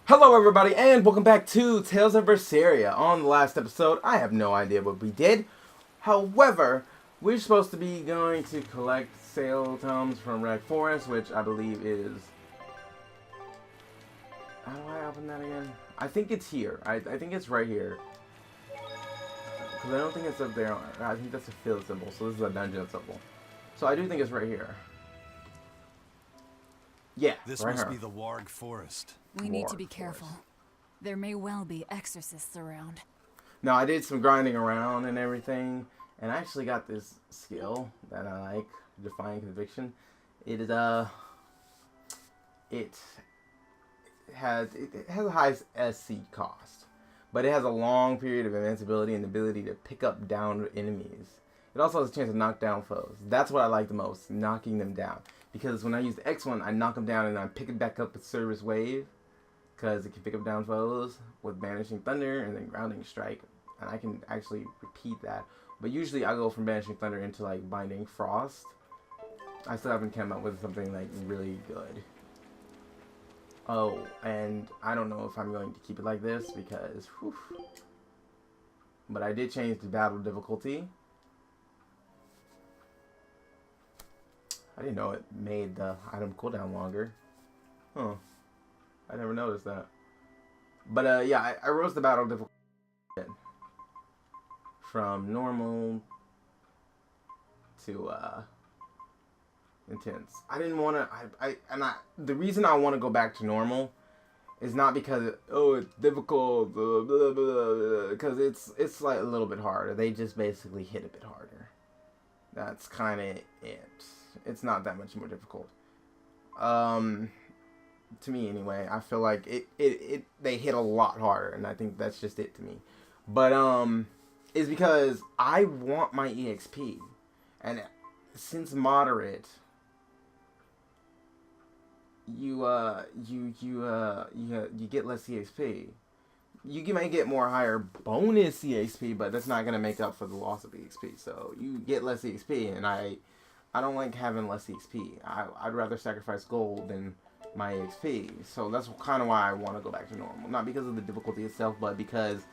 Hello, everybody, and welcome back to Tales of Berseria. On the last episode, I have no idea what we did. However, we're supposed to be going to collect sale tomes from Red Forest, which I believe is... How do I open that again? I think it's here. I think it's right here. Because I don't think it's up there. I think that's a field symbol, so this is a dungeon symbol. So I do think it's right here. Yeah, This right must here. be the Warg Forest. We need to be careful. There may well be exorcists around. Now, I did some grinding around and everything, and I actually got this skill that I like, Defying Conviction. It is, it has a high SC cost, but it has a long period of invincibility and the ability to pick up downed enemies. It also has a chance to knock down foes. That's what I like the most, knocking them down. Because when I use the X one, I knock them down and I pick it back up with Service Wave. Because it can pick up down foes with Banishing Thunder and then Grounding Strike. And I can actually repeat that. But usually I go from Banishing Thunder into like Binding Frost. I still haven't come up with something like really good. Oh, and I don't know if I'm going to keep it like this because... Whew. But I did change the battle difficulty. I didn't know it made the item cooldown longer. Huh. I never noticed that. But yeah, I rose the battle difficulty from normal to intense. I didn't want to. The reason I want to go back to normal is not because it's difficult, because it's like a little bit harder. They just basically hit a bit harder. That's kind of it. It's not that much more difficult. To me anyway, I feel like they hit a lot harder, and I think that's just it to me. But it's because I want my EXP, and since moderate, you get less EXP. You might get more higher bonus EXP, but that's not gonna make up for the loss of EXP. So you get less EXP, and I don't like having less EXP. I'd rather sacrifice gold than my EXP. So that's kind of why I want to go back to normal. Not because of the difficulty itself, but because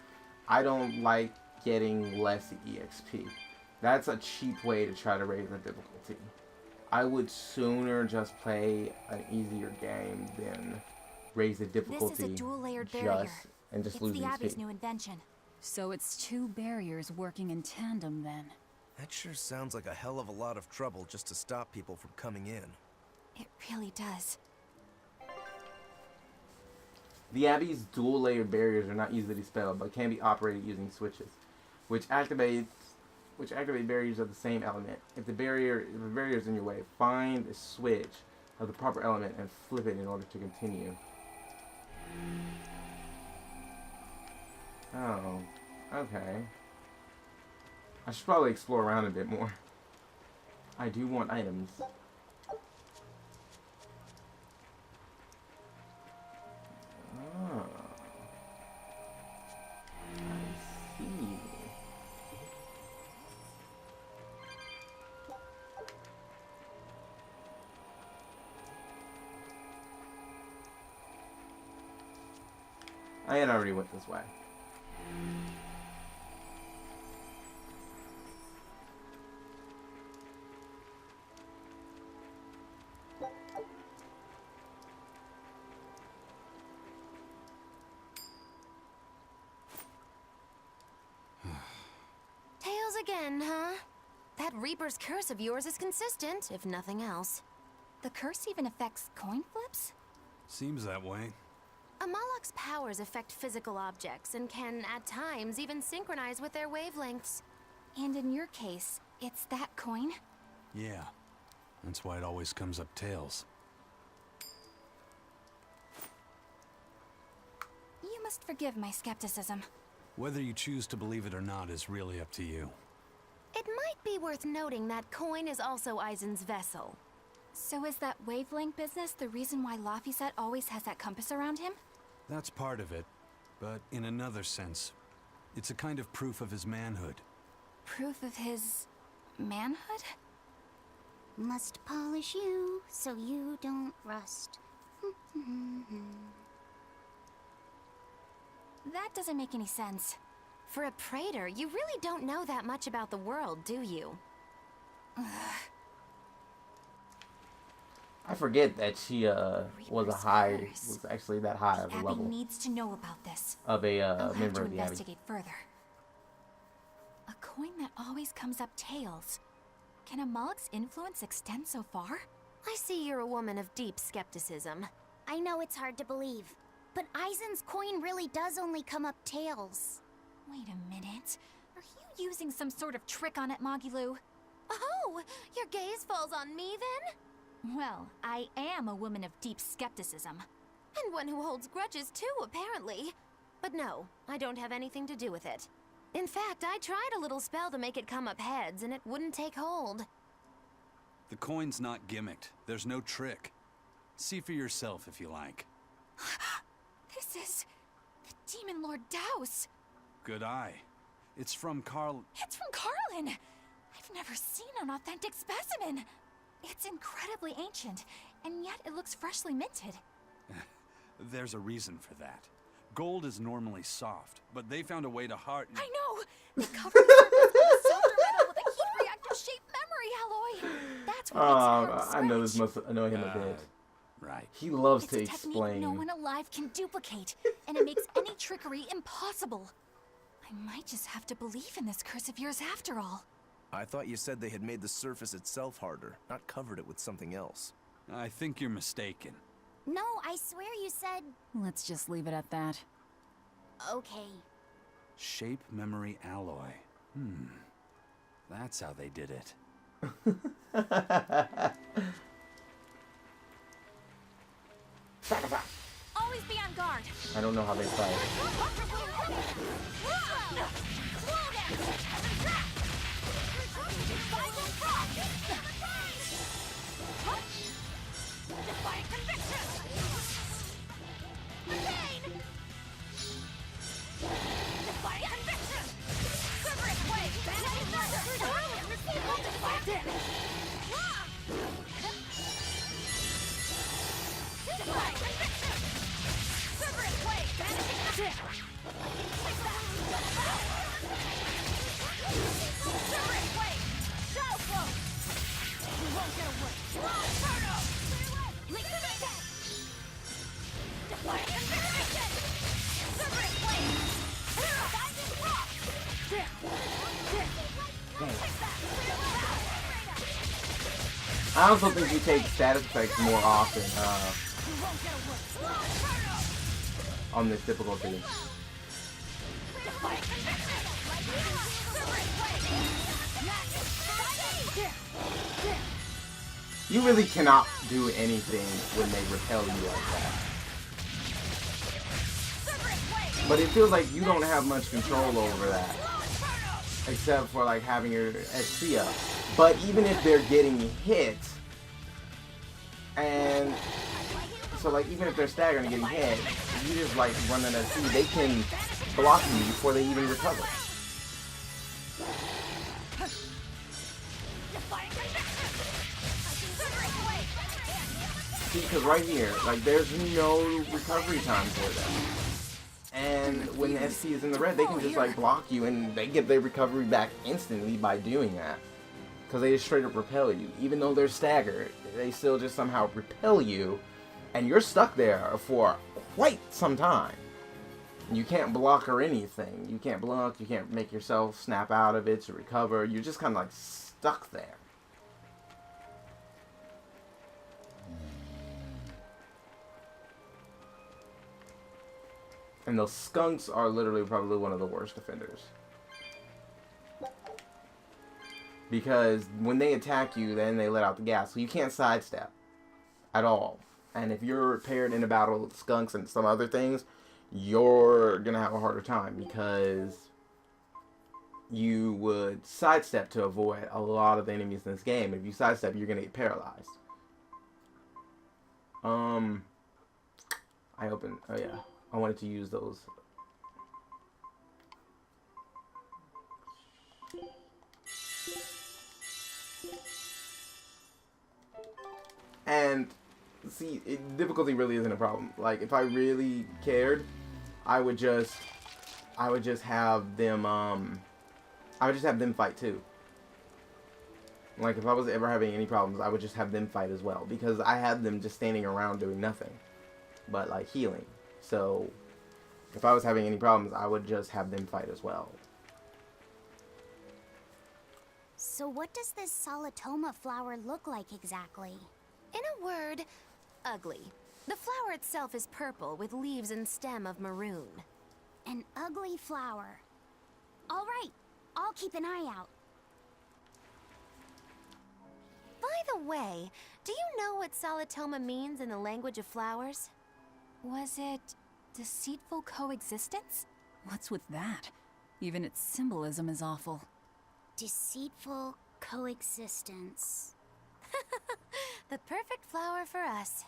I don't like getting less EXP. That's a cheap way to try to raise the difficulty. I would sooner just play an easier game than raise the difficulty This is a dual-layered barrier. and just lose the Abbey's EXP. new invention. So it's two barriers working in tandem then. That sure sounds like a hell of a lot of trouble just to stop people from coming in. It really does. The Abbey's dual-layered barriers are not easily dispelled, but can be operated using switches, which activate barriers of the same element. If the barrier is in your way, find a switch of the proper element and flip it in order to continue. Oh, okay. I should probably explore around a bit more. I do want items. Oh. I see. I had already went this way. Tails again, huh? That Reaper's curse of yours is consistent, if nothing else. The curse even affects coin flips? Seems that way. Amalok's powers affect physical objects and can, at times, even synchronize with their wavelengths. And in your case, it's that coin? Yeah. That's why it always comes up tails. You must forgive my skepticism. Whether you choose to believe it or not is really up to you. It might be worth noting that coin is also Eisen's vessel. So is that wavelength business the reason why Laphicet always has that compass around him? That's part of it. But in another sense, it's a kind of proof of his manhood. Proof of his... manhood? Must polish you so you don't rust. That doesn't make any sense. For a praetor, you really don't know that much about the world, do you? I forget that she was actually that high of a Abbey level needs to know about this. of a I'll have member to of the Abbey. investigate further. A coin that always comes up tails. Can a Moloch's influence extend so far? I see you're a woman of deep skepticism. I know it's hard to believe, but Eisen's coin really does only come up tails. Wait a minute. Are you using some sort of trick on it, Magilu? Oh, your gaze falls on me then? Well, I am a woman of deep skepticism. And one who holds grudges too, apparently. But no, I don't have anything to do with it. In fact, I tried a little spell to make it come up heads, and it wouldn't take hold. The coin's not gimmicked. There's no trick. See for yourself if you like. This is the Demon Lord Daus. Good eye. It's from Carl... It's from Carlin! I've never seen an authentic specimen. It's incredibly ancient, and yet it looks freshly minted. There's a reason for that. Gold is normally soft, but they found a way to harden... I know! They covered the surface with a silver metal with a heat reactor-shaped memory alloy! That's what makes it hard to I know this scratch. must annoy him a bit. Right. He loves It's to a technique explain. no one alive can duplicate, and it makes any trickery impossible. I might just have to believe in this curse of yours after all. I thought you said they had made the surface itself harder, not covered it with something else. I think you're mistaken. No, I swear you said... Let's just leave it at that. Okay. Shape memory alloy. That's how they did it. Always be on guard. I don't know how they fight. I also think you take status effects more often on this difficulty. You really cannot do anything when they repel you like that. But it feels like you don't have much control over that. Except for like having your SC up. But even if they're getting hit, and so like even if they're staggering and getting hit, you just like run an SC, they can block you before they even recover. See, because right here, like there's no recovery time for them. And when the SC is in the red, they can just like block you and they get their recovery back instantly by doing that. Because they just straight up repel you. Even though they're staggered, they still just somehow repel you. And you're stuck there for quite some time. You can't block or anything. You can't block, you can't make yourself snap out of it to recover. You're just kind of like stuck there. And those skunks are literally probably one of the worst offenders. Because when they attack you, then they let out the gas. So you can't sidestep at all. And if you're paired in a battle with skunks and some other things, you're going to have a harder time. Because you would sidestep to avoid a lot of the enemies in this game. If you sidestep, you're going to get paralyzed. Oh yeah. I wanted to use those. And see, difficulty really isn't a problem. Like if I really cared, I would just I would just have them fight too. Like, if I was ever having any problems, I would just have them fight as well, because I had them just standing around doing nothing but like healing. So if I was having any problems, I would just have them fight as well. So what does this Solitoma flower look like exactly? In a word, ugly. The flower itself is purple with leaves and stem of maroon. An ugly flower. All right, I'll keep an eye out. By the way, do you know what Solitoma means in the language of flowers? Was it deceitful coexistence? What's with that? Even its symbolism is awful. Deceitful coexistence. The perfect flower for us.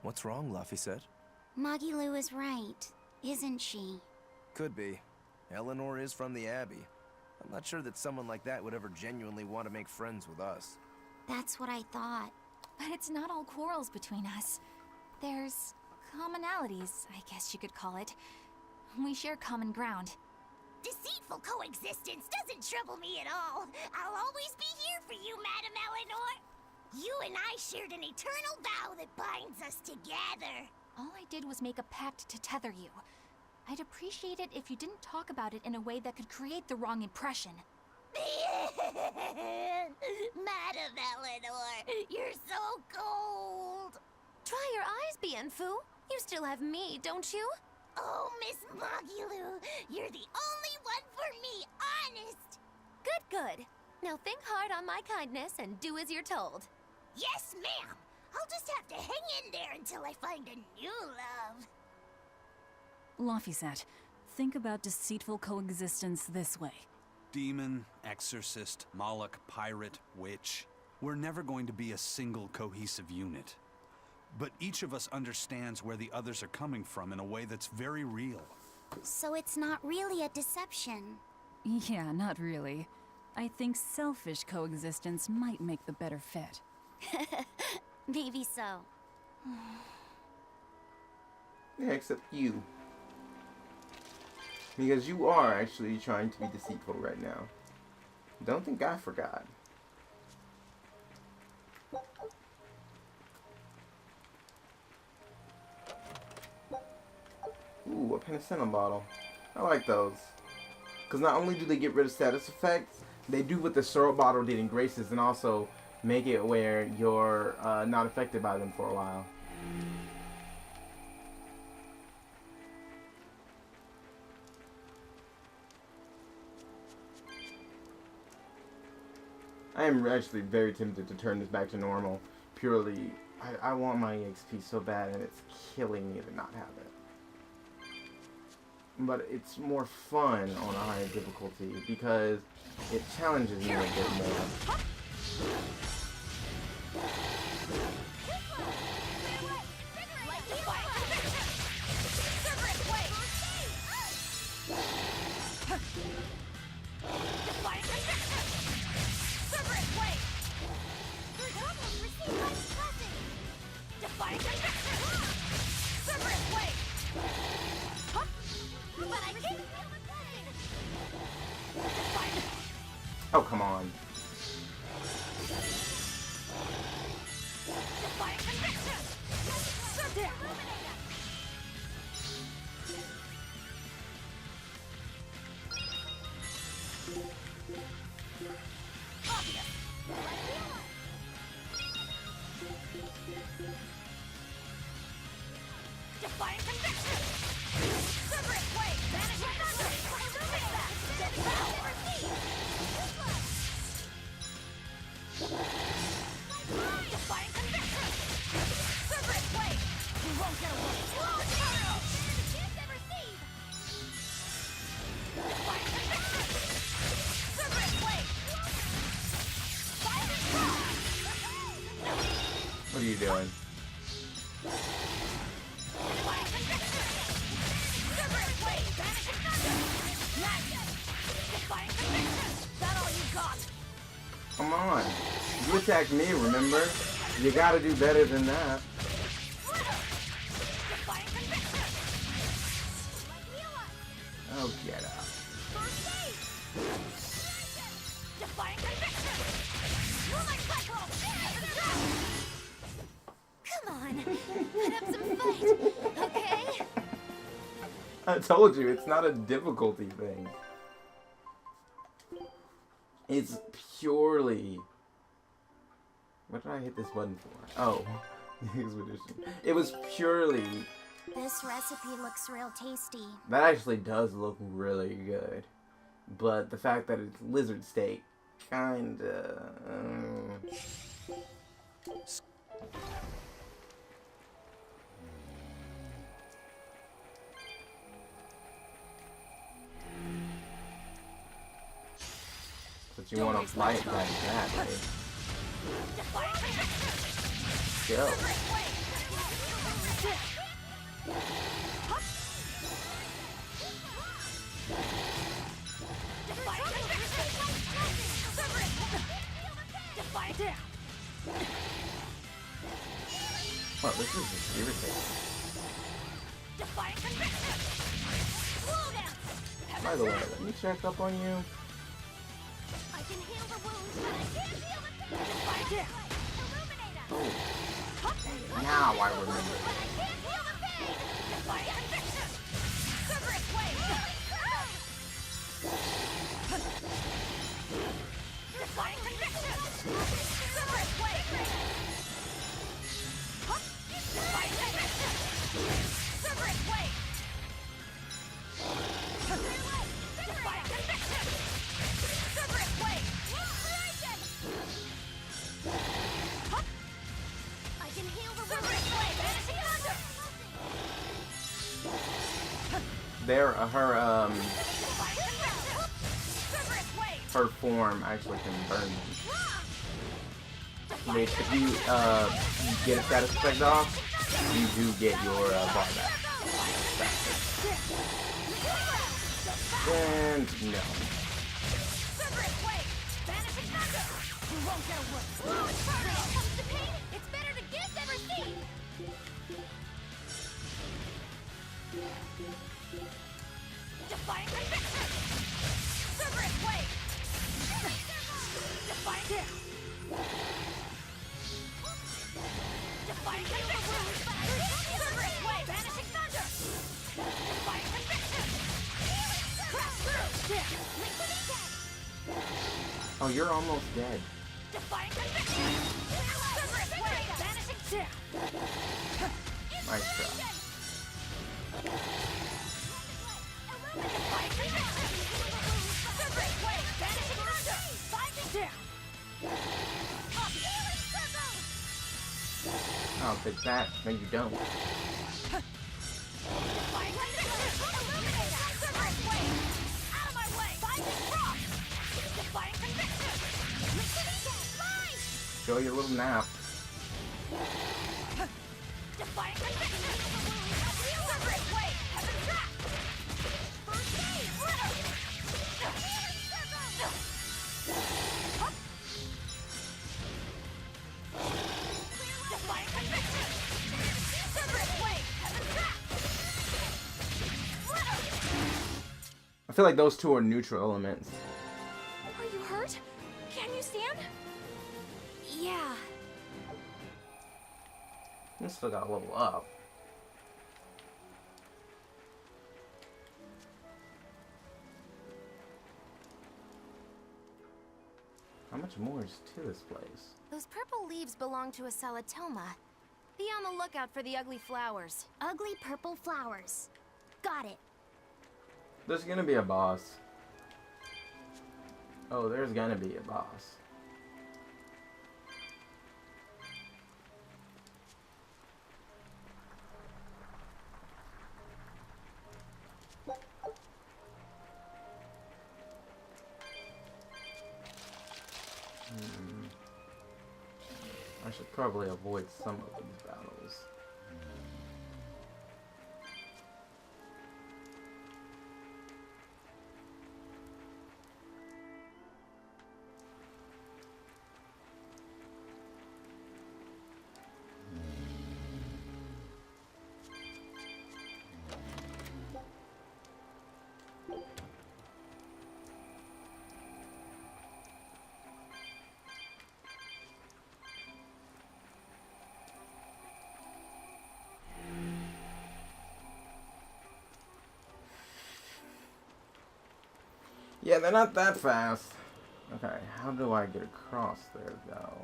What's wrong, Luffy said? Magilu is right, isn't she? Could be. Eleanor is from the Abbey. I'm not sure that someone like that would ever genuinely want to make friends with us. That's what I thought. But it's not all quarrels between us. There's commonalities, I guess you could call it. We share common ground. Deceitful coexistence doesn't trouble me at all. I'll always be here for you, Madam Eleanor. You and I shared an eternal vow that binds us together. All I did was make a pact to tether you. I'd appreciate it if you didn't talk about it in a way that could create the wrong impression. Madam Eleanor, you're so cold. Try your eyes, Bienfu. You still have me, don't you? Oh, Miss Magilu, you're the only one for me, honest. Good, good. Now think hard on my kindness and do as you're told. Yes, ma'am. I'll just have to hang in there until I find a new love. Laphicet, think about deceitful coexistence this way. Demon, exorcist, Moloch, pirate, witch. We're never going to be a single cohesive unit. But each of us understands where the others are coming from in a way that's very real. So it's not really a deception. Yeah, not really. I think selfish coexistence might make the better fit. Maybe so. Yeah, except you. Because you are actually trying to be deceitful right now. Don't think I forgot. Ooh, a penicillin bottle. I like those. Because not only do they get rid of status effects, they do what the syrup bottle did in Graces and also make it where you're not affected by them for a while. I am actually very tempted to turn this back to normal. Purely, I want my EXP so bad and it's killing me to not have it. But it's more fun on a higher difficulty because it challenges me a bit more. Oh, come on. What are you doing? Come on. You attacked me, remember? You gotta do better than that. Oh, get out. Defying conviction! Moving cycle! Come on, put up some fight, okay? I told you, it's not a difficulty thing. It's purely... What did I hit this button for? Oh, expedition. It was purely... This recipe looks real tasty. That actually does look really good. But the fact that it's lizard steak, kinda... But you want to fly it like that, right? Go. Well, this is just irritating. By the way, let me check up on you. I can heal the wounds, but I can't heal the pain. Oh. Now I remember. Her form actually can burn them. Which, if you get a status effect off, you do get your bar back. And no. It's better to give than receive. Defying conviction! Cerberus wave! Defying down! Defying conviction! Cerberus wave! Vanishing thunder! Defying conviction! Crash through! Liquidity tag! Oh, you're almost dead. Defying conviction! Cerberus wave! Vanishing down! Nice try. I'll fix that. No, you don't. Show your little nap. I feel like those two are neutral elements. Are you hurt? Can you stand? Yeah. You still got a level up. How much more is to this place? Those purple leaves belong to a salatoma. Be on the lookout for the ugly flowers. Ugly purple flowers. Got it. There's gonna be a boss. Oh, there's gonna be a boss. I should probably avoid some of these battles. Yeah, they're not that fast. Okay, how do I get across there, though?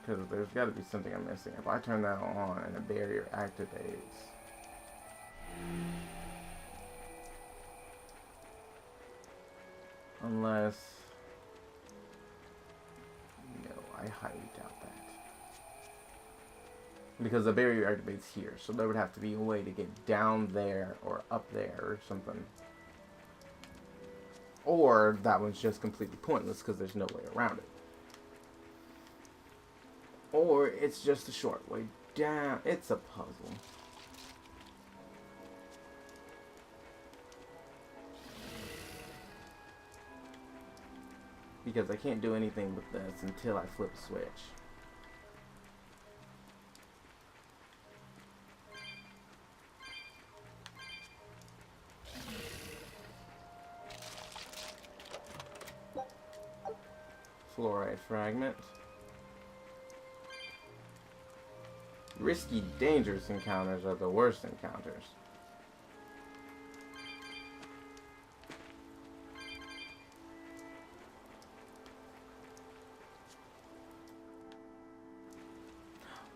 Because there's got to be something I'm missing. If I turn that on and the barrier activates... Unless... No, I highly doubt that. Because the barrier activates here, so there would have to be a way to get down there or up there or something. Or that one's just completely pointless because there's no way around it. Or it's just a short way down. It's a puzzle. Because I can't do anything with this until I flip a switch. Fluoride fragment. Risky, dangerous encounters are the worst encounters.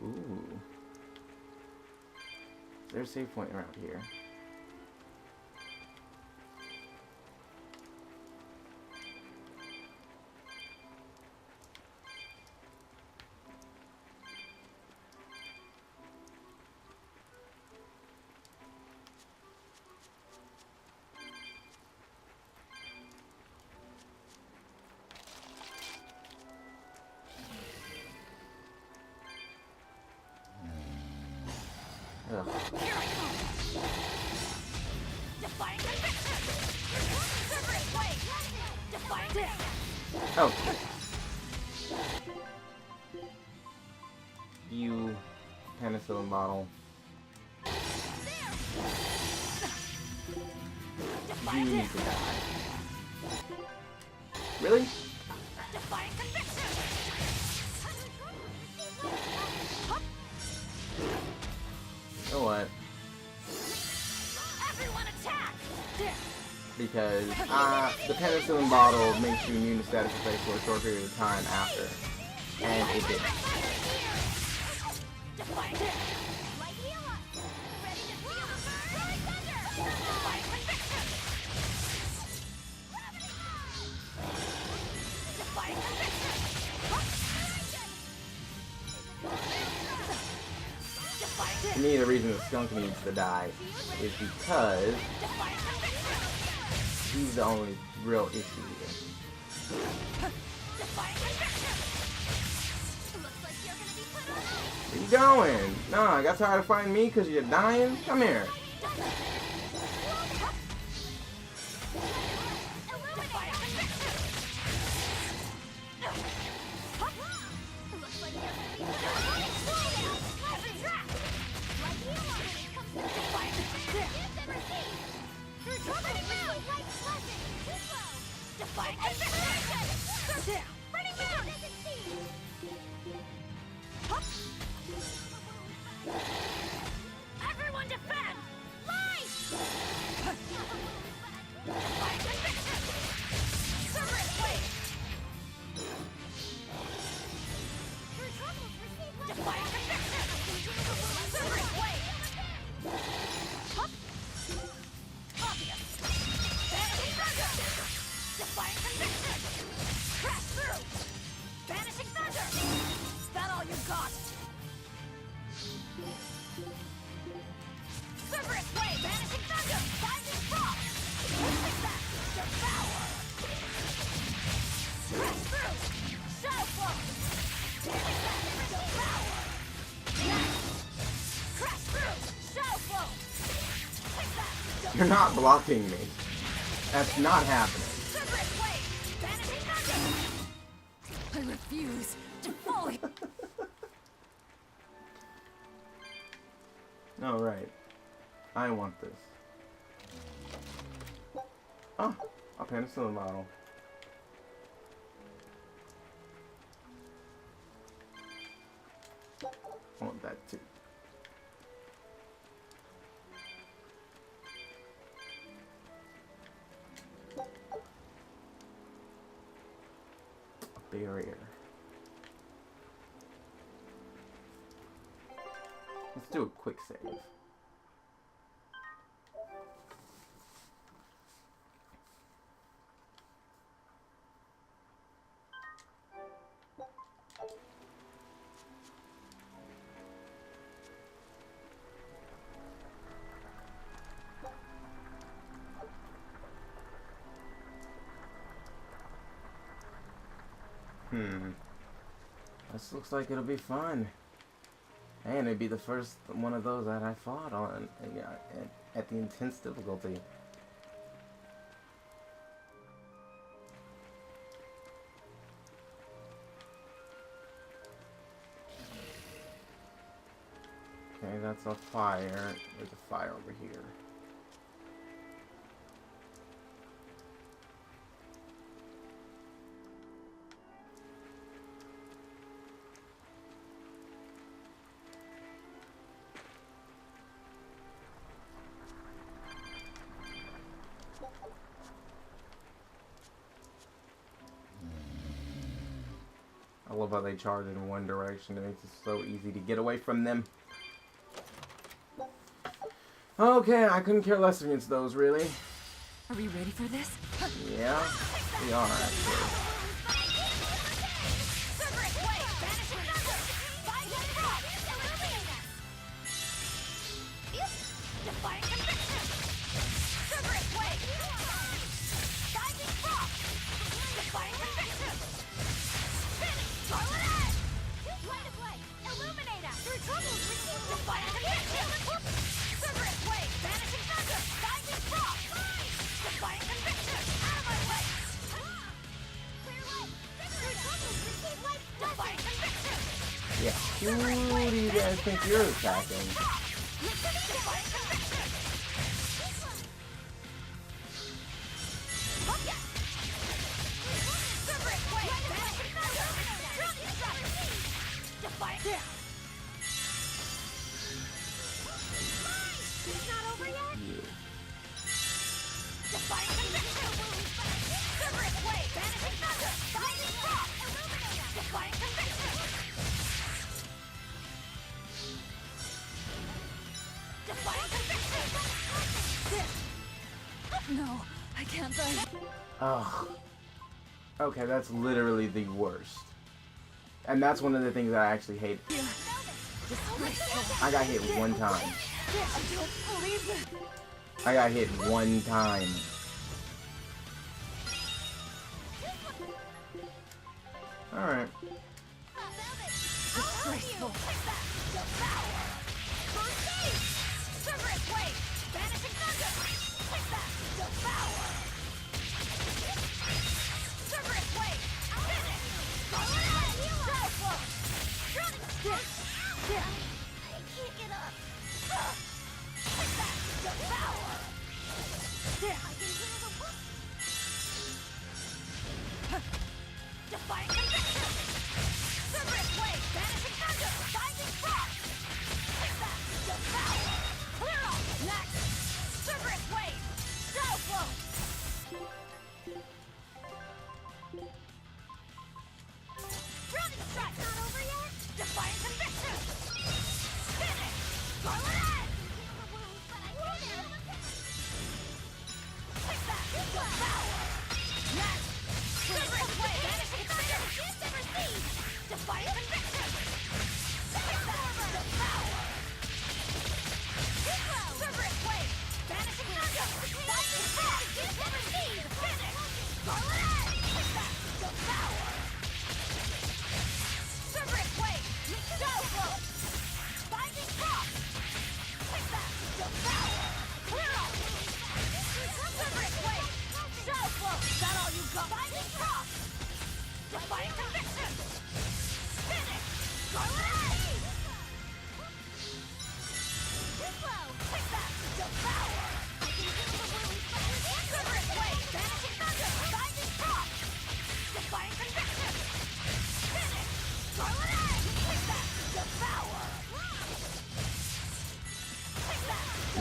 Ooh. Is there a save point around here? Ugh. Oh. You penicillin bottle. You need to die. Really? You know what? Because the penicillin bottle makes you immune to status effects for a short period of time after. And it didn't. To me, the reason the skunk needs to die is because he's the only real issue here. Where you going? Nah, got tired of fighting me because you're dying? Come here. Everyone defend! Life! You're not blocking me. That's not happening. I refuse to fully. Alright. I want this. Oh, a penicillin bottle. I want that too. barrier. Let's do a quick save. This looks like it'll be fun. And it'd be the first one of those that I fought on at the intense difficulty. Okay, that's a fire. There's a fire over here. I love how they charge in one direction. It makes it so easy to get away from them. Okay, I couldn't care less against those, really. Are we ready for this? Yeah, we are, actually. Yeah, who do you guys think you're attacking? No, I can't die. Ugh. Okay, that's literally the worst. And that's one of the things that I actually hate. I got hit one time. I don't believe it. I got hit one time. Alright. Disgraceful.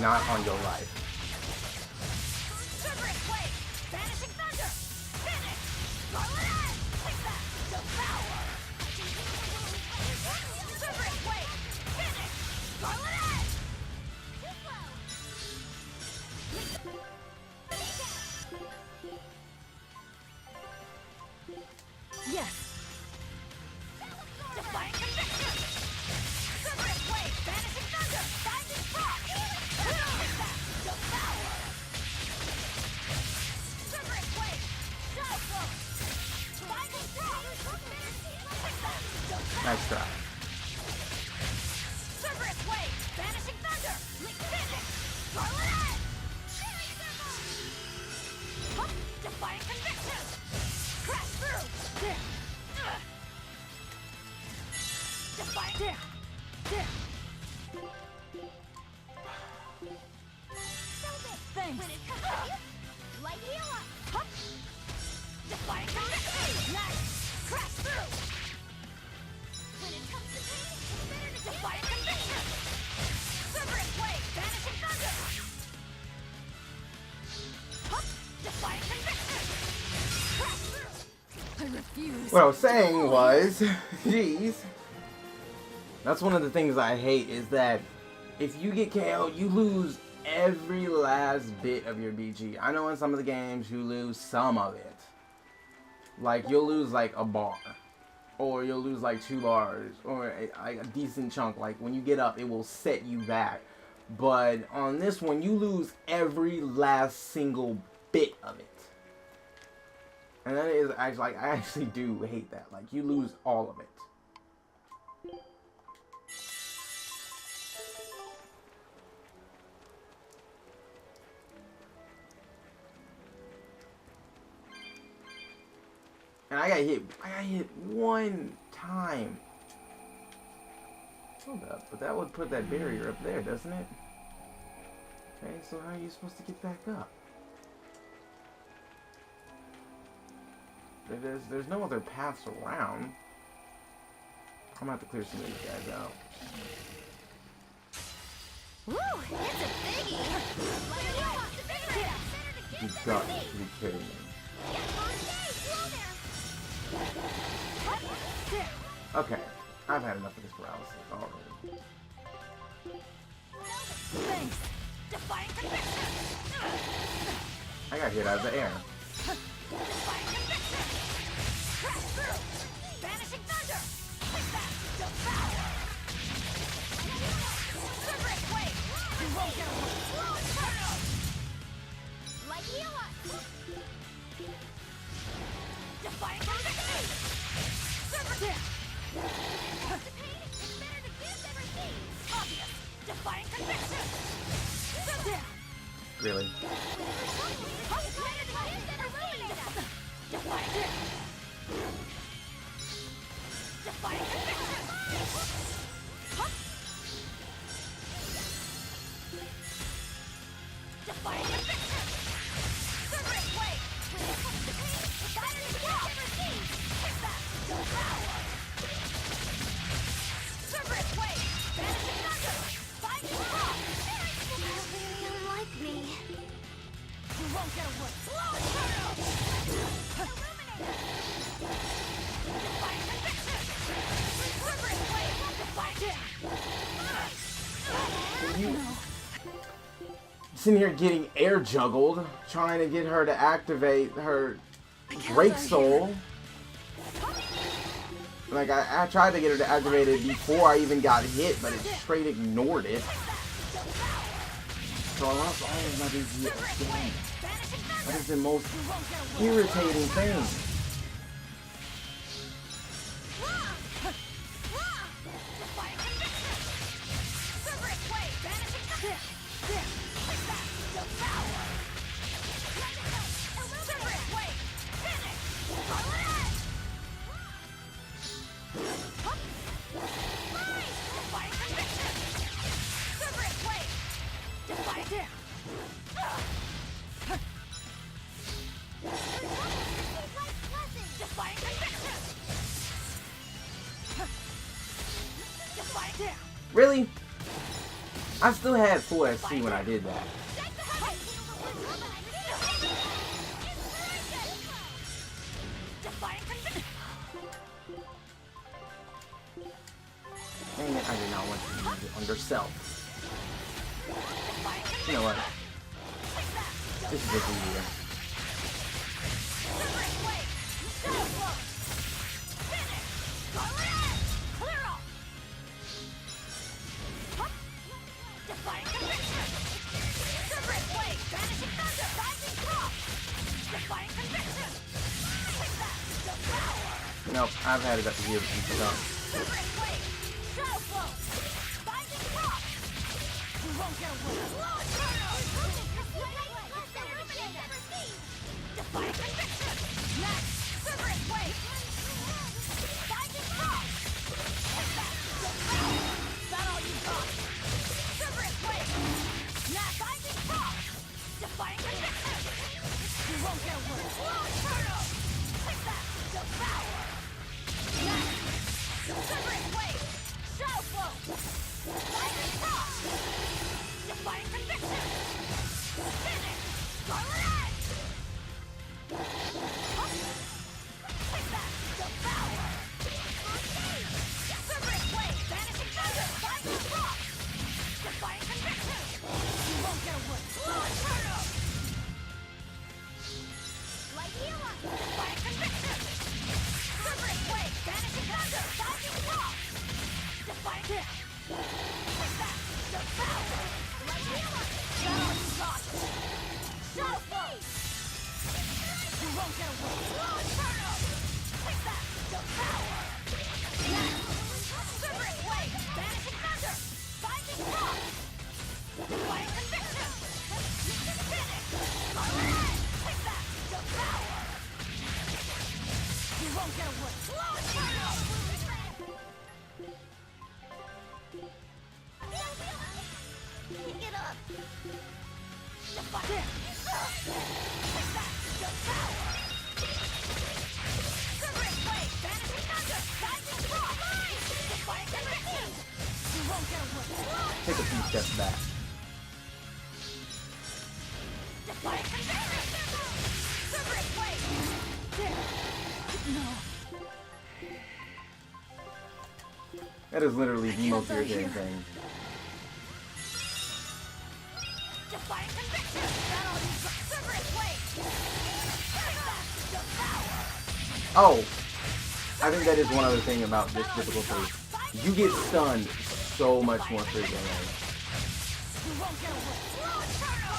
Not on your life. Defying conviction! Crash through! Defying... Thanks. When it comes to you, light heal up. Hup. Defying conviction! Nice! Crash through! When it comes to pain, it's better to defying conviction! Severance blade! Vanishing thunder! Hup. Defying conviction! Crash through! I refuse. What I was saying was, jeez. That's one of the things I hate is that if you get KO'd, you lose every last bit of your BG. I know in some of the games you lose some of it. Like you'll lose like a bar. Or you'll lose like 2 bars. Or a decent chunk. Like when you get up it will set you back. But on this one you lose every last single bit of it. And that is actually, like, I actually do hate that. Like you lose all of it. And I got hit one time. Hold up, but that would put that barrier up there, doesn't it? Okay, so how are you supposed to get back up? There's no other paths around. I'm gonna have to clear some of these guys out. Woo! It's a biggie! You got to be kidding me. Okay, I've had enough of this paralysis already. Thanks. Defying conviction. I got hit out of the air. Defying conviction. Crash through. Vanishing thunder. Take that. Devour. Severance blade. You won't get away. Slow turtle. Light heal up. Defying conviction. Severance. The pain is better to give than receive. Obvious. Defying conviction. Really? Sitting here getting air juggled, trying to get her to activate her Drake Soul. Like I tried to get her to activate it before I even got hit, but it straight ignored it. So I lost all of my BG again. That is the most irritating thing. Really? I still had full SC when I did that. Dang it, I did not want to use it on yourself. You know what? This is just easier. Nope, I've had it up to here since I won't get away. Slow Inferno! Defiant Conviction! Next! Quivering Wave! Binding Frost! Take that! Devour! Is that all you got? Quivering Wave! Next! Binding Frost! Defiant Conviction! You won't get away. Slow Inferno! Take that! Devour! Next! Quivering Wave! Shadow Flow! Binding Frost! Defiant Conviction! Finish! Scarlet Edge! Take that! Devour! Quivering Wave! Vanishing Thunder! Binding Frost! Defiant Conviction! You won't get away. Slow Inferno! Light Heal Up! Defiant Conviction! Quivering Wave! Vanishing Thunder! Binding Frost! Defiant Hit! Take that! Devour! Light Heal Up! That all you got! Shadow Flow! You won't get away. Slow Inferno! Take that! Devour! Next! Quivering Wave! Vanishing Thunder! Binding Frost! Defiant Conviction! Finish! Scarlet Edge! Take that! Devour! You won't get away. Slow Inferno! Pick it up! Defiant! Take that! Devour! Quivering Wave! Vanishing Thunder! Binding Frost! Defiant Conviction! You won't get away. Slow Take a few steps back. Defiant Conviction! Quivering Wave! No. That is literally the most irritating thing. Defiant Conviction! That all you got. Quivering Wave! Take that! Devour! Oh! I think that is one other thing about this difficulty. You get stunned so much more frequently. You won't get away. Slow Inferno!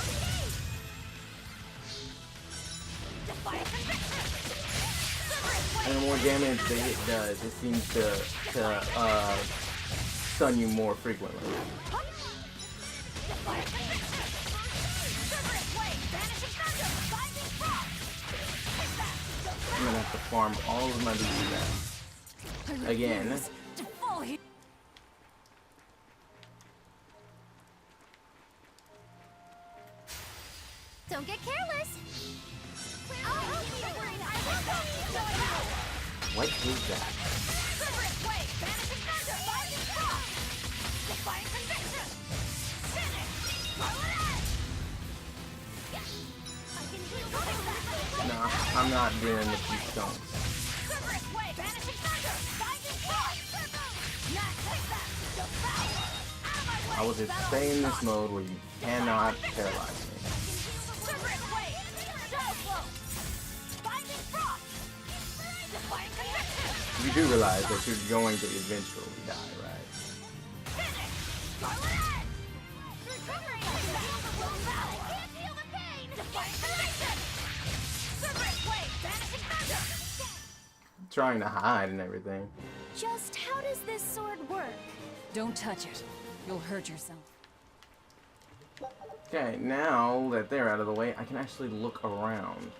Defiant Conviction! Quivering Wave! And the more damage the hit does, it seems to stun you more frequently. Defiant Conviction! Quivering Wave! Vanishing Thunder! Binding Frost! Take that! I'm gonna have to farm all of my BG back. Again. To fall here. Don't get careless. I'll help you! I will help you! What is that? Quivering Wave! Vanishing Thunder! Binding Frost! Defiant Conviction! Finish! Scarlet Edge! I can heal that! No, I'm not dealing with these stones. Quivering Wave! Vanishing Thunder! Binding Frost! Next, take that! Devour! Out of my way! I will just stay in this mode where you cannot paralyze me. Quivering Wave! Shadow Flow! Binding Frost! Defiant Conviction! You do realize that you're going to eventually die, right? Finish! Scarlet Edge! Recovering! Devour! Can't feel the pain! Defiant Conviction! Quivering Wave! Vanishing Thunder! Trying to hide and everything. Just how does this sword work? Don't touch it. You'll hurt yourself. Okay, now that they're out of the way, I can actually look around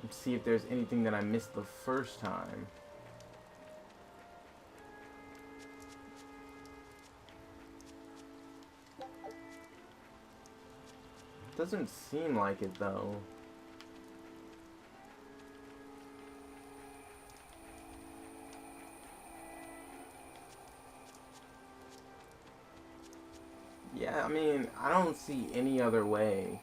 and see if there's anything that I missed the first time. Doesn't seem like it though. Yeah, I mean, I don't see any other way.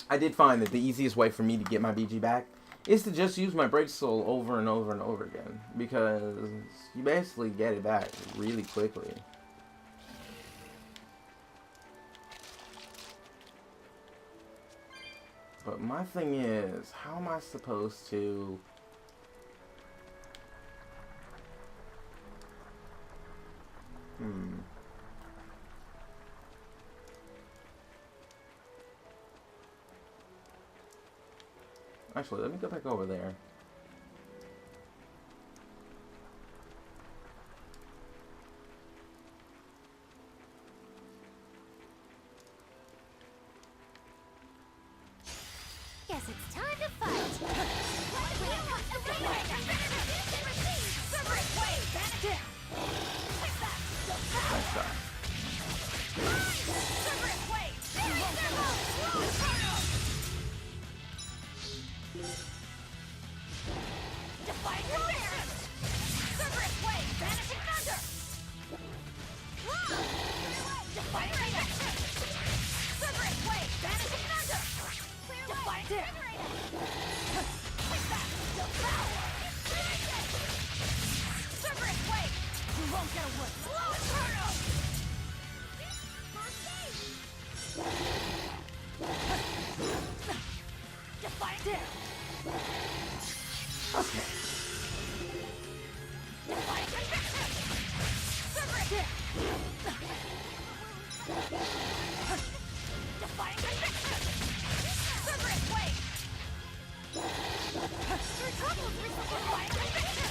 I did find that the easiest way for me to get my BG back is to just use my break soul over and over and over again, because you basically get it back really quickly. But my thing is, how am I supposed to... Actually, let me go back over there. Guess it's time to fight. When it comes to wave, receive. Separate wave, banish down. Take that. Nice shot. Separate wave. Slow turtle. Define conviction. Separate wave, banishing thunder. Define conviction. Separate wave, banishing thunder. Define conviction. Take that. Devour. Separate wave. You won't get away. Slow turtle. Define down. Okay. Define conviction. Separate down. Define conviction. Separate wave. Your troubles with define conviction.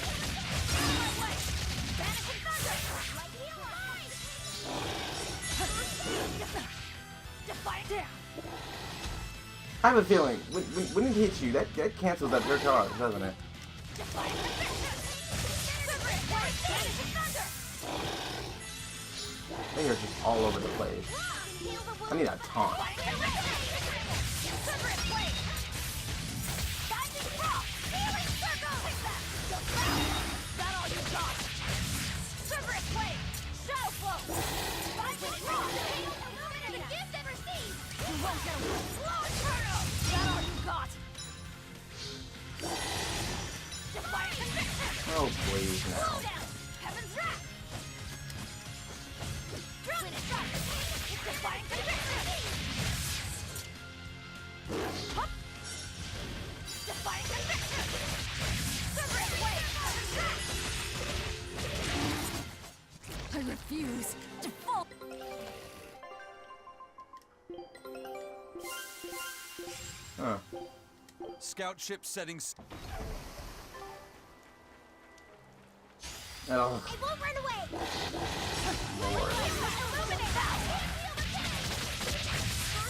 Out of my way. Banishing thunder. Light healer. Define down. I have a feeling when it hits you, that cancels out your charge, doesn't it? Define conviction. Separate wave. Banishing thunder. I think it's just all over the place. I need a taunt. Separate wave. Binding rock. Healing circle. Take that. That all you got. Separate wave. Shadow flow. Binding rock. The gift that receives. You won't get away. Slow turtle. That all you got. Define conviction. Oh, please Slow now. down. Heaven's wrath. Drill strike. Define conviction. Hup. Define conviction. Separate wave. Heaven's wrath. I refuse to fall. Huh. Scout ship settings. Oh, It won't run away. Lord. Illuminate that.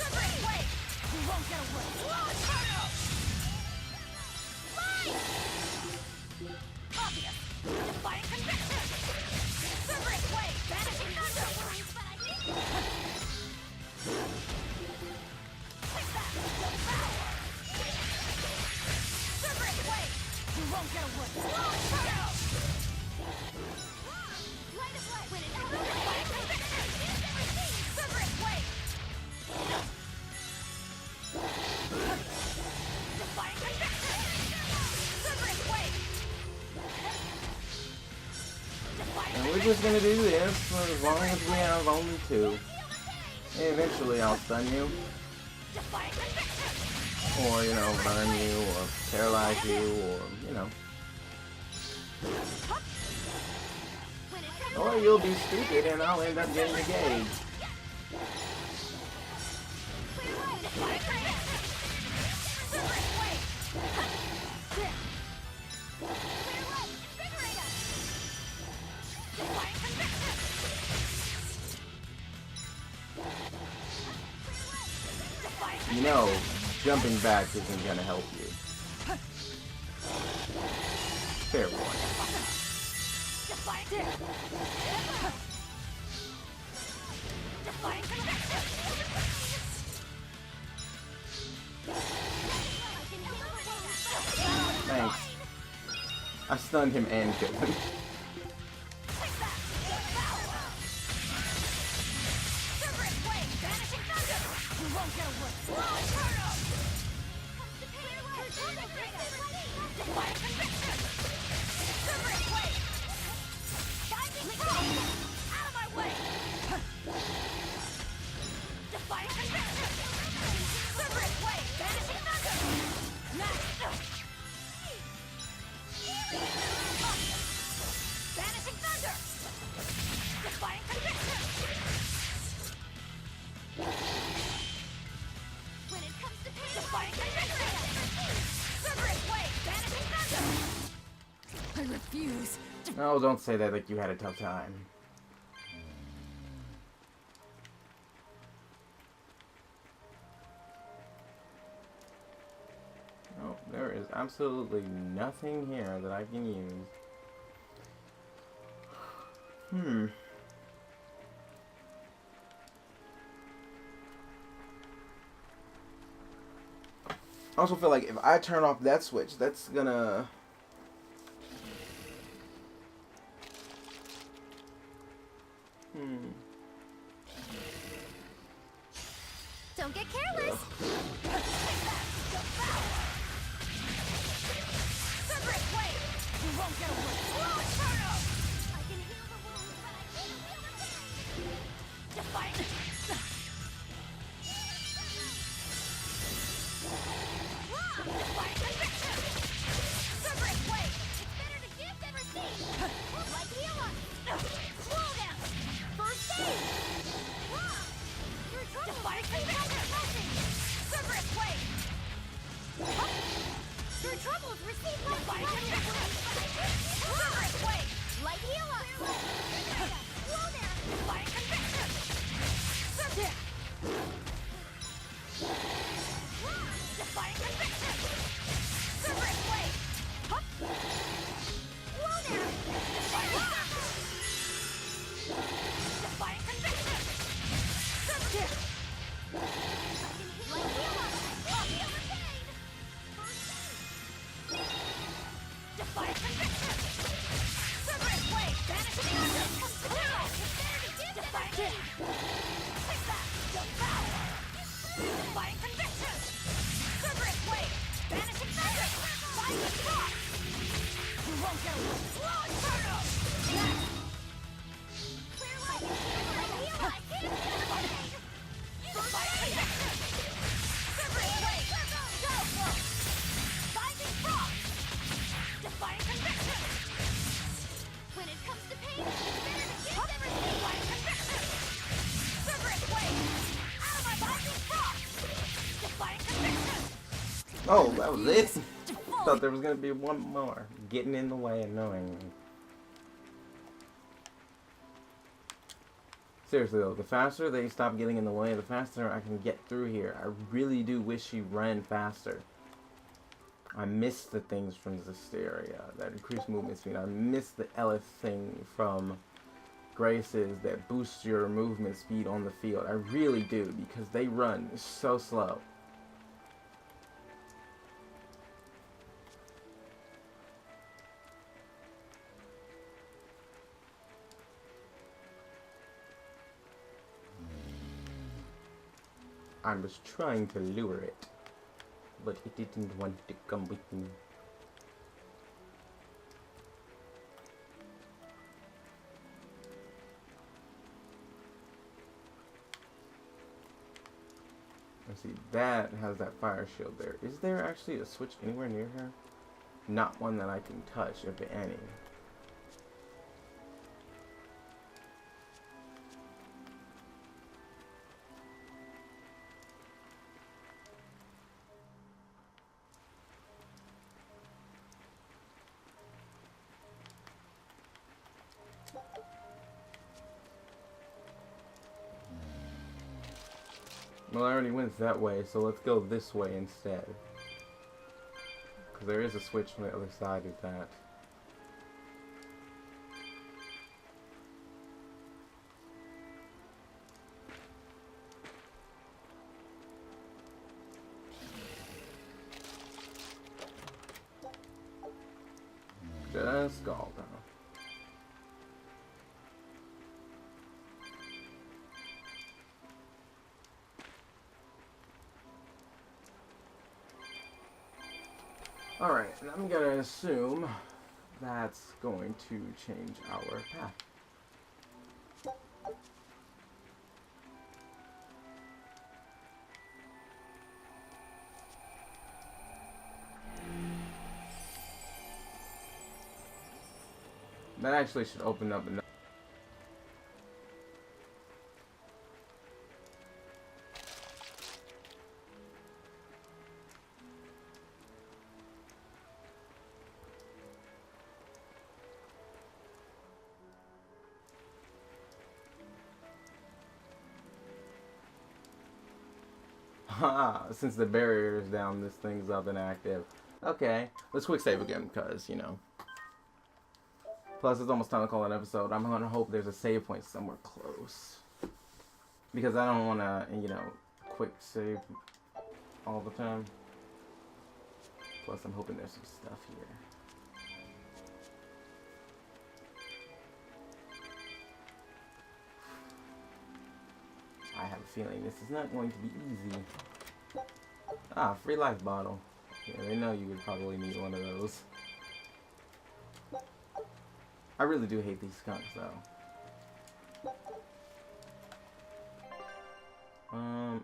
Separate wave. You won't get away. Slow turtle. Fine. Obvious. Define conviction. Separate wave. Banishing thunder. Take that. Devour. Separate wave. You won't get away. Slow turtle. Light of light. When it define conviction. Separate wave. Define conviction. Separate wave. Define And we're just gonna do this for as long as we have only two. And eventually I'll stun you, define conviction. or, you know, burn you, or paralyze you, or, you know. When it comes Or you'll be stupid and I'll end up getting the gauge. define conviction. Separate wave. Clear light. Invigorate us. Define conviction. Define You know, jumping back isn't gonna help you. Fair warning. define define conviction. Thanks. I stunned him and killed him. Take that. Devour. Separate wave. Banishing thunder. You won't get away. Slow turtle. Define conviction. Separate wave. Binding rock. Out of my way. Define conviction. Separate wave. Banishing thunder. Next. refuse. No, don't say that like you had a tough time. No, there is absolutely nothing here that I can use. I also feel like if I turn off that switch, that's gonna... Don't get careless. Separate blade. You won't get away. Slow Inferno. I can heal the wounds, but I can't feel the pain. Defiant. Defiant conviction. Separate blade. It's better to give than receive. Like heal up. Slow down. First aid. Defiant conviction. Separate blade. Your troubles receive light. Defiant conviction. Separate blade. Light heal up. Slow down. Defiant conviction. Separate. Defiant conviction. Separate blade. Slow down. Defiant conviction. Separate. Light heal up. Feel the pain. Defiant conviction. Separate blade. Banish the other. Clear out. It's better to give than receive. Take that. Devour. Defiant conviction. Separate blade. Banish infection. Find the cross. You won't get away. Slow Inferno. Clear light. Light heal up. I can't feel the pain. Defiant conviction. Separate blade. Go. Binding frost. Defiant conviction. When it comes to pain, it's better to give than receive. Defiant conviction. Separate blade. Out of my binding frost. Defiant conviction. Oh, that was it? Thought there was gonna be one more. Getting in the way, annoying me. Seriously though, the faster they stop getting in the way, the faster I can get through here. I really do wish she ran faster. I miss the things from Berseria that increase movement speed. I miss the Elith thing from Graces that boosts your movement speed on the field. I really do, because they run so slow. I was trying to lure it, but it didn't want to come with me. Let's see, that has that fire shield there. Is there actually a switch anywhere near her? Not one that I can touch, if any. Well, I already went that way, so let's go this way instead. Because there is a switch on the other side of that. Just go down. Alright, and I'm gonna assume that's going to change our path. That actually should open up another. Since the barrier is down, this thing's up and active. Okay, let's quick save again, because, you know. Plus, it's almost time to call an episode. I'm gonna hope there's a save point somewhere close. Because I don't want to, you know, quick save all the time. Plus, I'm hoping there's some stuff here. I have a feeling this is not going to be easy. Ah, free life bottle. Yeah, they know you would probably need one of those. I really do hate these skunks, though.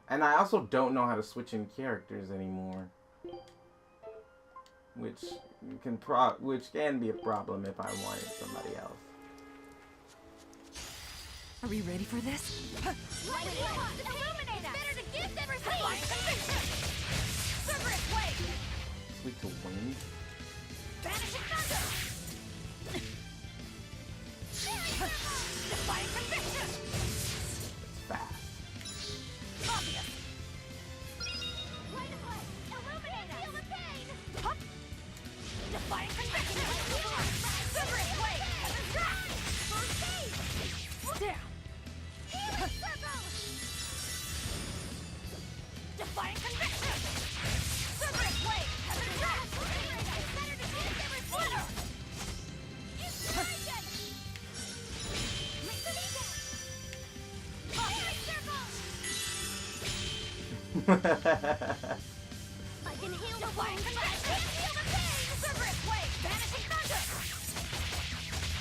And I also don't know how to switch in characters anymore. Which can be a problem if I wanted somebody else. Are we ready for this? Light heal! Illuminate us! Better to give than receive! Cerberus wave! Sweet to wind. Vanishing thunder! Defying conviction! It's fast. Obvious! Light of light! Illuminate us! Feel the pain! Hup! Defying conviction! Cerberus wave! Heaven's wrath! First aid! Down. Healing circle! Defying conviction! Cerberus wave! Heaven's wrath! It's better to give than receive! Inspiration! Liquidation! Healing circle! I can heal the wound! Feel the pain! Cerberus wave! Vanishing thunder!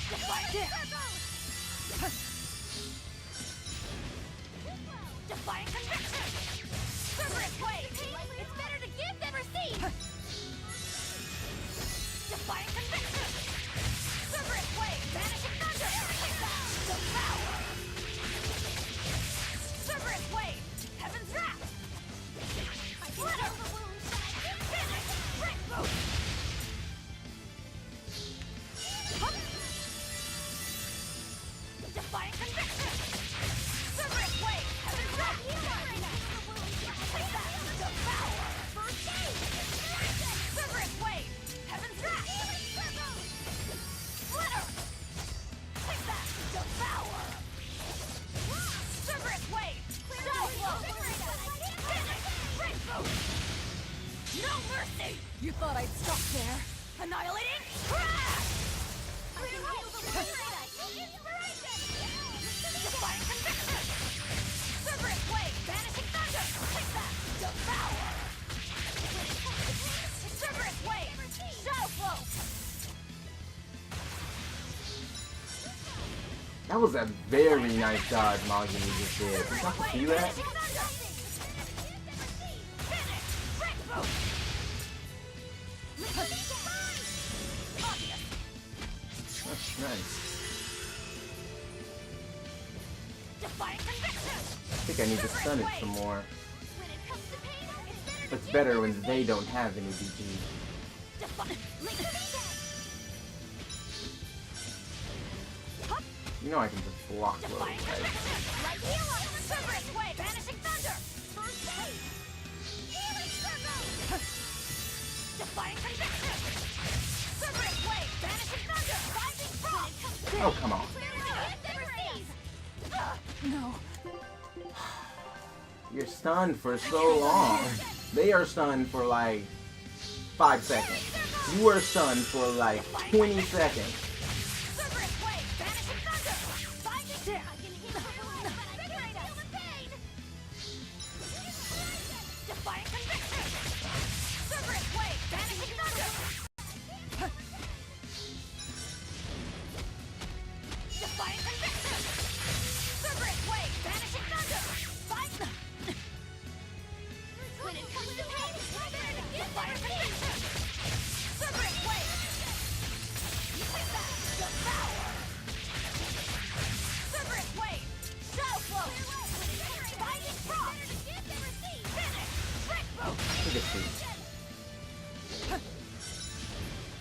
Defying circle! Defying conviction! Cerberus wave! It's better to give than receive! Defying conviction! Cerberus wave! Vanishing thunder! Devour! Cerberus wave! Heaven's wrath! Glitter! Finish! Brick boot! Hup! Defying conviction! Cerberus wave! Heaven's wrath! Take that! Devour! First aid! Cerberus wave! Heaven's wrath! Glitter! Take that! Devour! Cerberus wave! Shadow flow! Finish! Brick boot! No mercy! You thought I'd stop there? Annihilating crash! Defying conviction! Cerberus wave! Vanishing thunder! Take that! Devour! Cerberus wave! Shadow flow! That was a very nice dodge Moggy just did. Did y'all see that? Finish! Brick boot! Obvious! That's nice. Defying conviction! I think I need to stun it some more. When it comes to pain, It's better when they don't have any BG. You know I can just block those, Defying right? conviction! Light heal up! Cerberus wave! Vanishing thunder! First aid! Healing circle! Defying conviction! Cerberus wave! Vanishing thunder! Binding frost! Oh, come on. No. You're stunned for so long. They are stunned for like 5 seconds. You are stunned for like 20 seconds. Cerberus wave! Vanishing thunder! Binding I can heal the wound, but I can't feel the pain! Defying conviction! Cerberus wave! Vanishing thunder! Defying conviction! Cerberus wave! Vanishing thunder! When it comes to pain, defying conviction! Cerberus wave! Take that! Devour! Cerberus wave! Shadow flow! Binding frost! Finish! Brick boot! Look at these.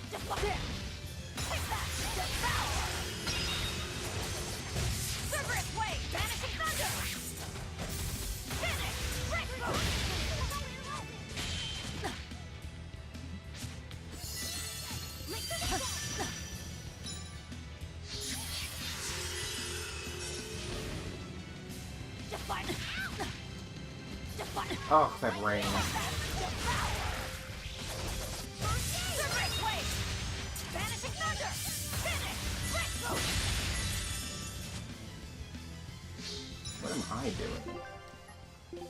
Defy! Take that! Devour! Cerberus wave! Vanishing thunder! Finish! Brick boot! Oh, that rain. What am I doing?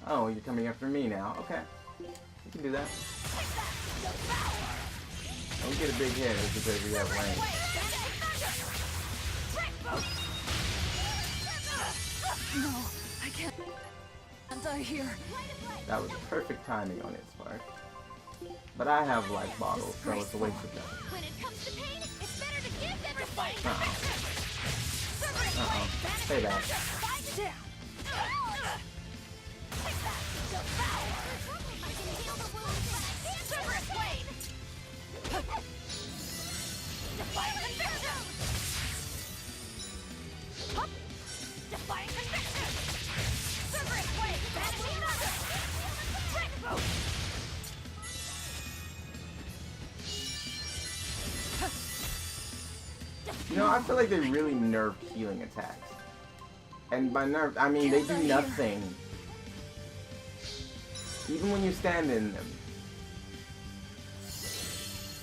Oh, you're coming after me now. Okay. You can do that. Don't get a big hit just because we have rain. No, I can't die here. That was perfect timing on its part. But I have life bottles, so it's a waste of time. When it comes to pain, it's better to give than receive. Say that. You know, I feel like they really nerfed healing attacks. And by nerf, I mean they do nothing. Even when you stand in them.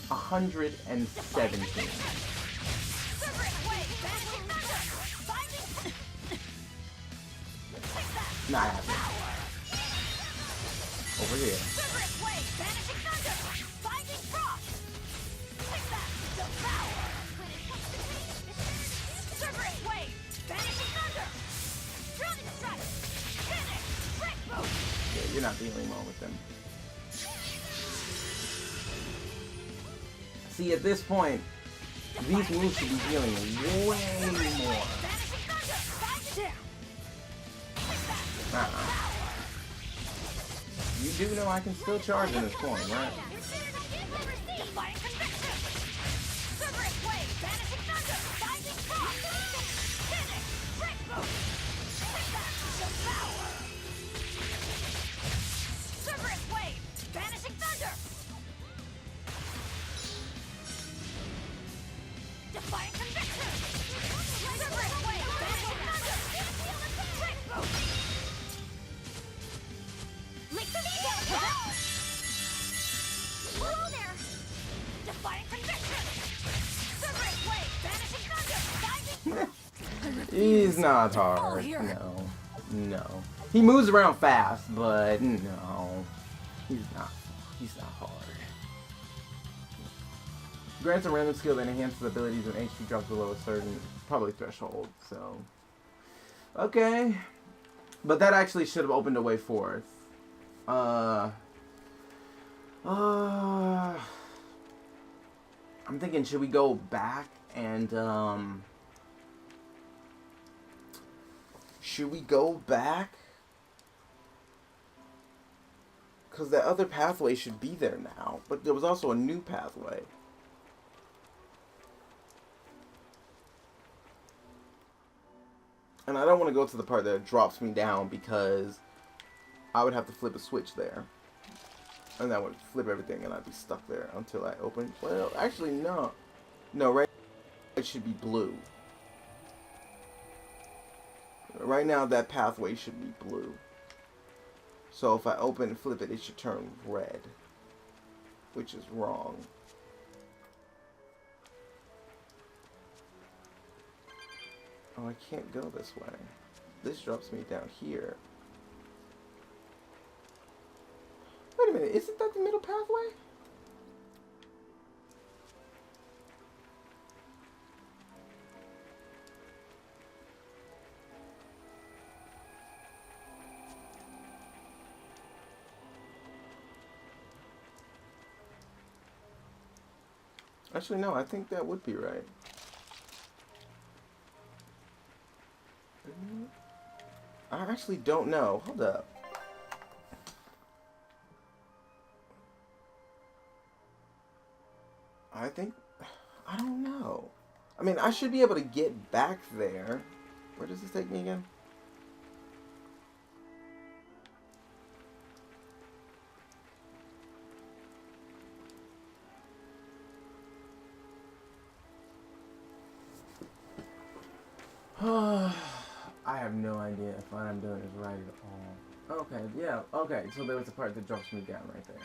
117. Not happening. Over here. Yeah, you're not dealing well with them. See, at this point, these moves should be healing way more. You do know I can still charge in this form, right? He's not hard. No. No. He moves around fast, but no. He's not hard. Grants a random skill that enhances abilities when HP drops below a certain, probably threshold, so. Okay. But that actually should have opened a way forth. I'm thinking, should we go back and, should we go back? Because that other pathway should be there now. But there was also a new pathway. And I don't want to go to the part that drops me down because I would have to flip a switch there. And that would flip everything and I'd be stuck there until I open. Well, actually, no. No, right? It should be blue. Right now, that pathway should be blue. So if I open and flip it, it should turn red. Which is wrong. Oh, I can't go this way. This drops me down here. Wait a minute, isn't that the middle pathway? Actually, no, I think that would be right. I actually don't know. Hold up. I don't know. I mean, I should be able to get back there. Where does this take me again? I have no idea if what I'm doing is right at all. Okay, yeah, okay, so there was a part that drops me down right there.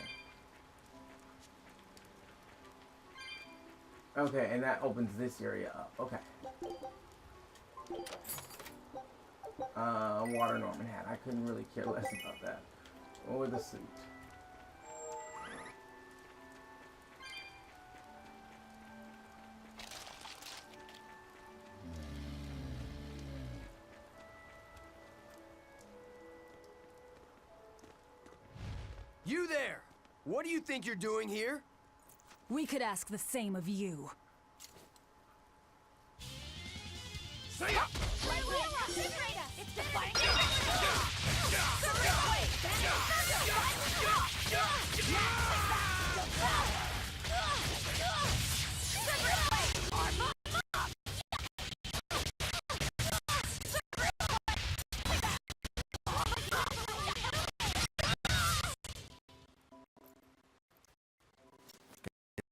Okay, and that opens this area up. Okay. Water Norman hat. I couldn't really care less about that. Or the suit. You there! What do you think you're doing here? We could ask the same of you. Say up! It's defying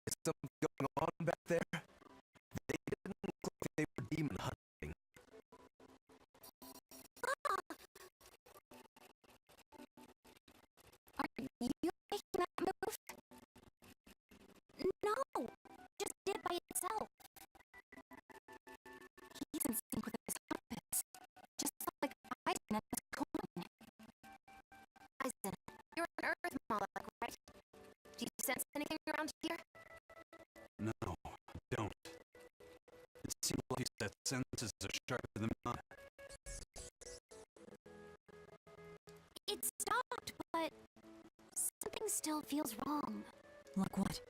Is something going on back there? They didn't look like they were demon hunting. Are you making that move? No, just did by itself. He's in sync with his compass, just like Eisen and his coin. Eisen, you're an Earth Moloch, right? Do you sense anything around here? No, I don't. It seems like that senses are sharper than mine. It stopped, but something still feels wrong. Like what?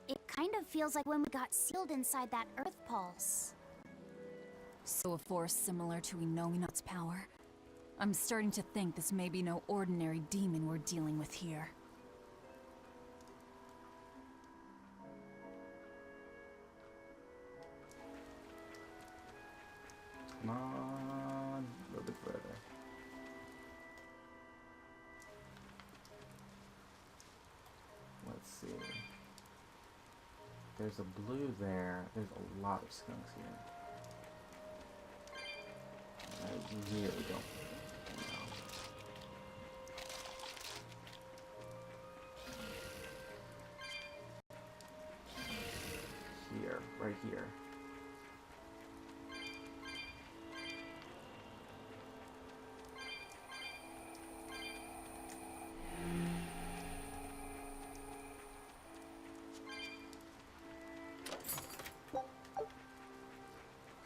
It kind of feels like when we got sealed inside that Earth Pulse. So a force similar to Inominat's power? I'm starting to think this may be no ordinary demon we're dealing with here. Come on, a little bit further. Let's see. There's a blue there. There's a lot of skunks here. I really don't know. Here, right here.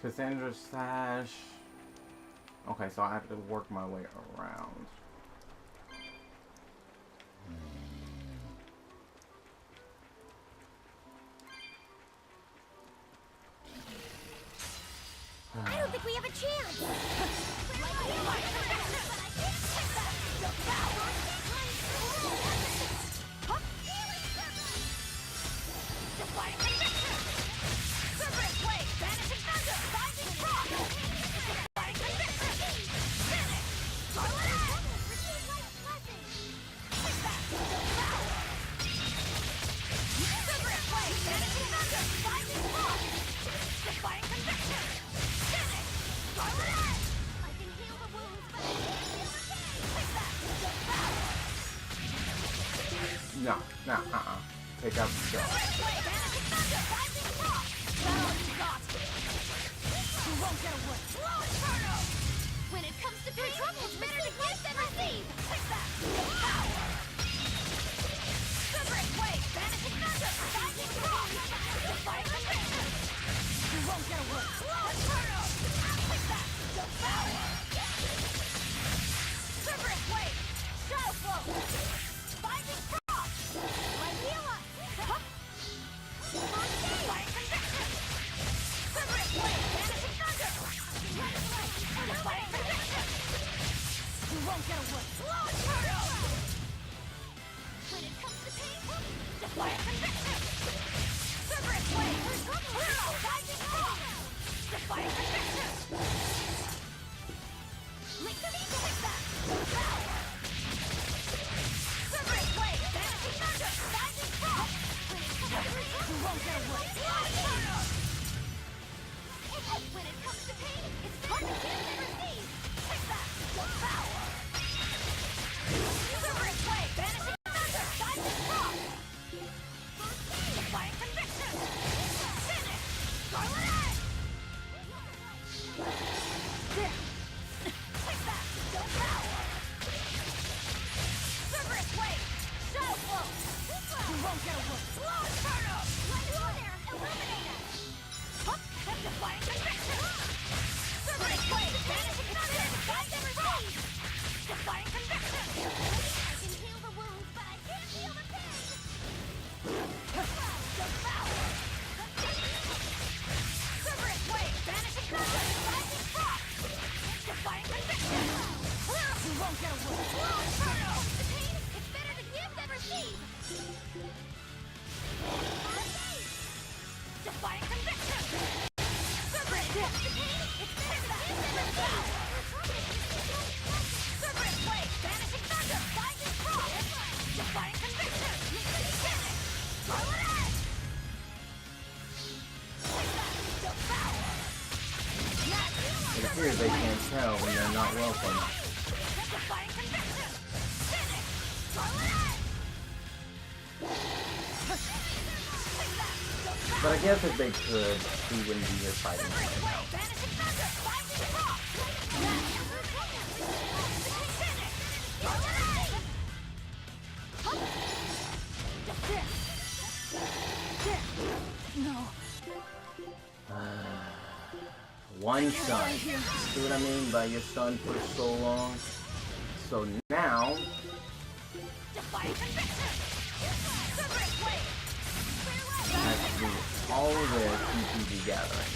Cassandra's stash. Okay, so I have to work my way around. I don't think we have a chance! No, no, Take out the shot. When it comes to pain, it's better to give than receive! Take that! Power! Separate blade! Vanishing thunder! Rising rock! Defying conviction! You won't get away! Inferno! Take that! Power! Separate blade! Shadow flow! Rising rock! Like Hela! Defying conviction! Separate blade! Vanishing thunder! Defying conviction! You won't get away! Inferno! When it comes to pain, defying conviction! Separate blade! Hero! Rising rock! Defying conviction! Link to me! Take that! Power! Separate blade! Vanishing thunder! Rising rock! You won't get away! Inferno! When it comes to pain, it's better to give than receive! Take that! Power! appears they can't tell when they're not welcome. But I guess if they could, we wouldn't be here fighting right now. No. One stun. See what I mean by your stun for so long? So now... Let's do all of this EPG gathering.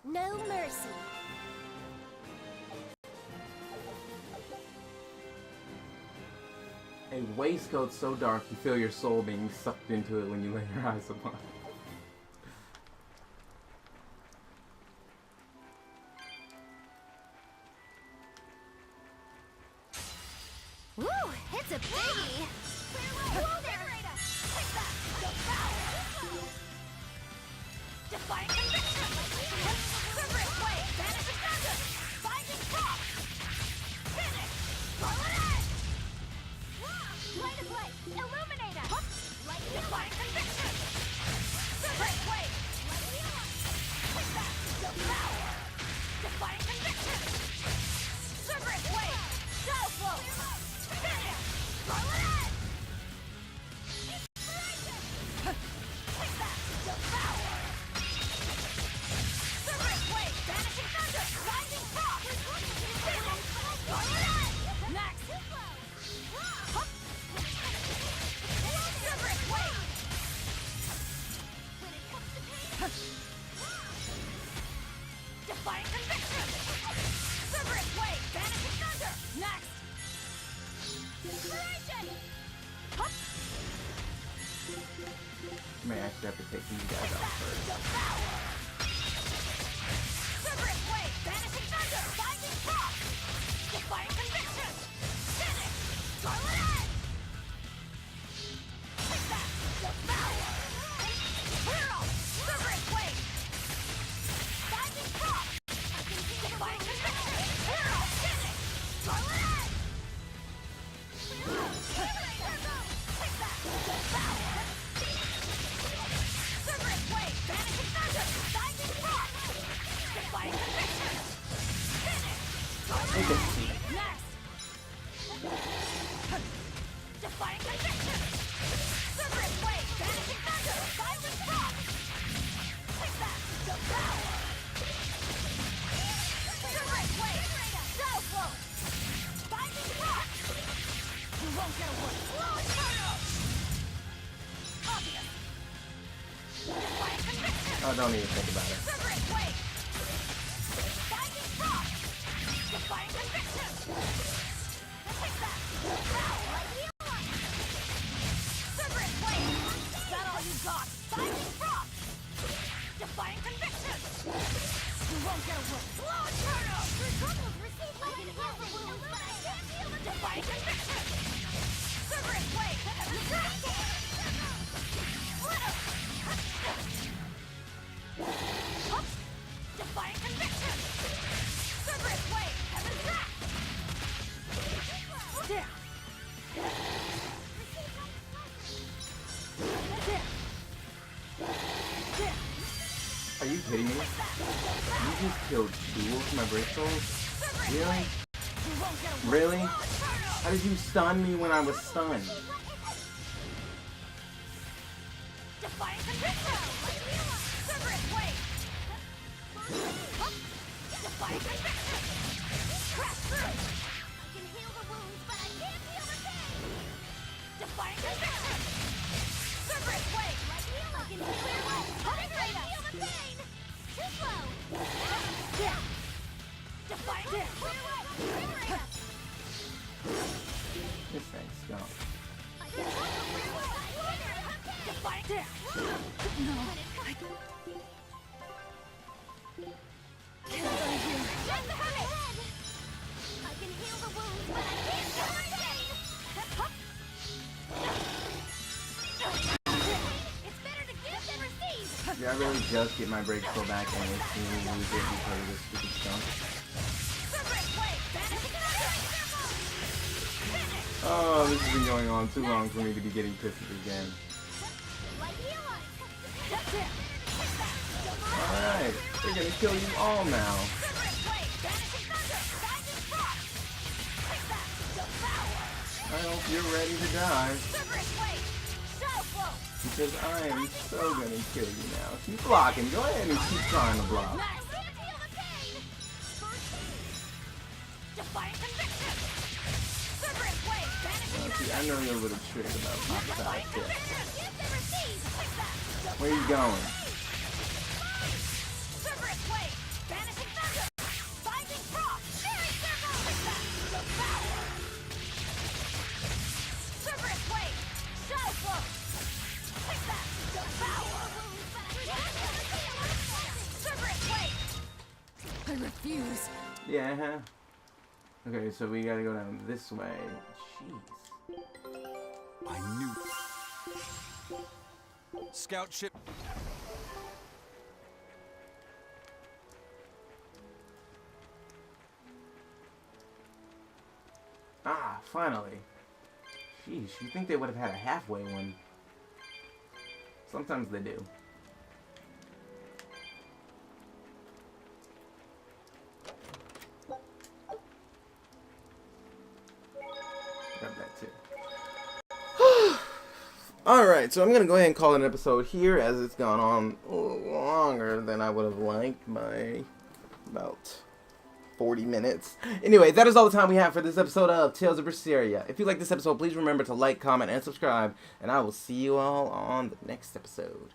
No mercy. A waistcoat so dark you feel your soul being sucked into it when you lay your eyes upon it. Woo! It's a biggie! Defying conviction! Separate way! Vanish of thunder! Binding cross! Finish! Scarlet Edge! Play to play! Illuminate us! Light defying conviction! Separate way! Light heal! Take that! Devour! Defying conviction! Separate way! Shadow flow! Finish! Scarlet Edge! Inspiration! Take that! Devour! Separate way! Vanishing thunder! Rising frost! Finish! Scarlet Edge! Next! Separate way! When it comes to pain, defying conviction! Separate way! Vanishing thunder! Next! Inspiration! May actually have to take these guys out first. Devour! Separate way! Vanishing thunder! Binding frost! Defying conviction! Finish! Scarlet Edge! Take that! Devour! Hurl! Separate way! Binding frost! Defying conviction! Hurl! Finish! Scarlet Edge! Take that! Devour! Separate way! Vanishing thunder! Binding frost! Defying conviction! Finish! Take a seat. Next! Defying conviction! Separate way! Vanishing thunder! Violent frost! Take that! Devour! Separate way! Shadow flow! Binding frost! You won't get away! Launch turtle! Obvious! Defying conviction! Oh, don't even think about it. Separate way! Binding frost! Defying conviction! Take that! Devour! Separate way! Is that all you got? Binding frost! Defying conviction! You won't get away! Launch turtle! Receive my defying conviction! Separate way! Split 'em! Are you kidding me? You just killed two of my break souls? Really? Really? How did you stun me when I was stunned? This thing's gone. Did I really just get my break pull back and it's me lose it because of this stupid skunk? Oh, this has been going on too long for me to be getting pissed at this game. Alright, they're gonna kill you all now. I hope you're ready to die. Because I am so gonna kill you now. Keep blocking. Go ahead and keep trying to block. See, I know you're a little tricked about my side tip. Where are you going? I refuse. Yeah, huh? Okay, so we gotta go down this way. Jeez. I knew. Scout ship. Ah, finally. Sheesh, you think they would have had a halfway one. Sometimes they do. Grab that too. Alright, so I'm going to go ahead and call it an episode here as it's gone on a little longer than I would have liked by about 40 minutes. Anyway, that is all the time we have for this episode of Tales of Berseria. If you like this episode, please remember to like, comment, and subscribe, and I will see you all on the next episode.